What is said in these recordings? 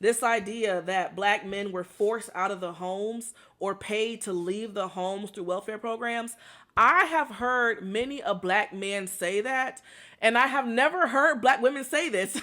This idea that black men were forced out of the homes or paid to leave the homes through welfare programs. I have heard many a black man say that, and I have never heard black women say this.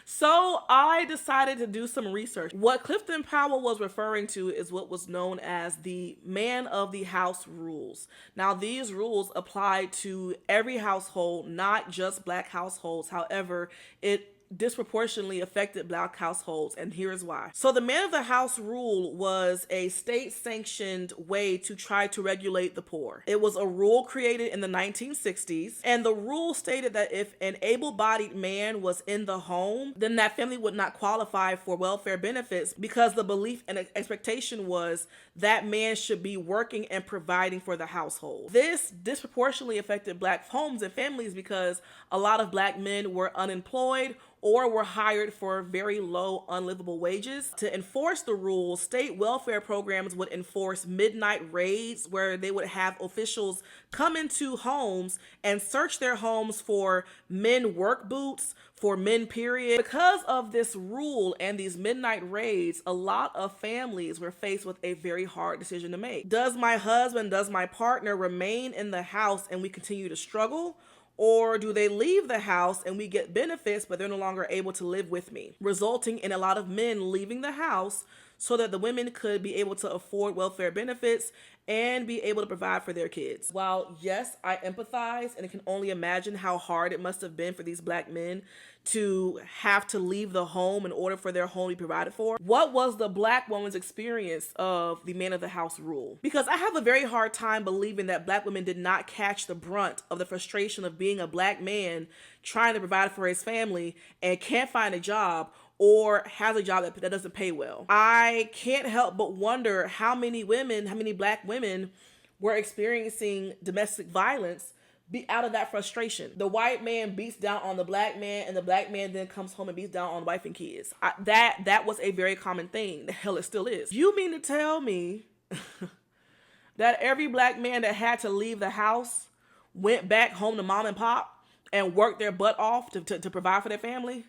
So I decided to do some research. What Clifton Powell was referring to is what was known as the man of the house rules. Now, these rules apply to every household, not just black households. However, it disproportionately affected black households, and here's why. So the man of the house rule was a state sanctioned way to try to regulate the poor. It was a rule created in the 1960s, and the rule stated that if an able-bodied man was in the home, then that family would not qualify for welfare benefits because the belief and expectation was that man should be working and providing for the household. This disproportionately affected black homes and families because a lot of black men were unemployed or were hired for very low, unlivable wages. To enforce the rules, state welfare programs would enforce midnight raids where they would have officials come into homes and search their homes for men work boots, for men period. Because of this rule and these midnight raids, a lot of families were faced with a very hard decision to make. Does my husband, does my partner remain in the house and we continue to struggle? Or do they leave the house and we get benefits, but they're no longer able to live with me, resulting in a lot of men leaving the house so that the women could be able to afford welfare benefits and be able to provide for their kids. While yes, I empathize and can only imagine how hard it must have been for these black men to have to leave the home in order for their home to be provided for. What was the black woman's experience of the man of the house rule? Because I have a very hard time believing that black women did not catch the brunt of the frustration of being a black man trying to provide for his family and can't find a job or has a job that doesn't pay well. I can't help but wonder how many black women were experiencing domestic violence be out of that frustration. The white man beats down on the black man, and the black man then comes home and beats down on wife and kids. That was a very common thing. The hell, it still is. You mean to tell me that every black man that had to leave the house went back home to mom and pop and worked their butt off to provide for their family?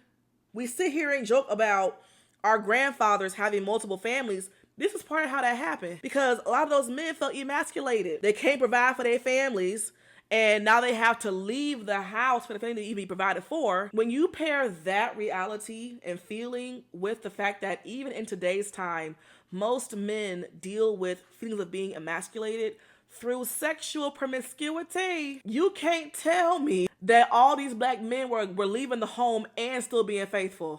We sit here and joke about our grandfathers having multiple families. This is part of how that happened because a lot of those men felt emasculated. They can't provide for their families, and now they have to leave the house for the family to even be provided for. When you pair that reality and feeling with the fact that even in today's time, most men deal with feelings of being emasculated through sexual promiscuity, you can't tell me that all these black men were leaving the home and still being faithful.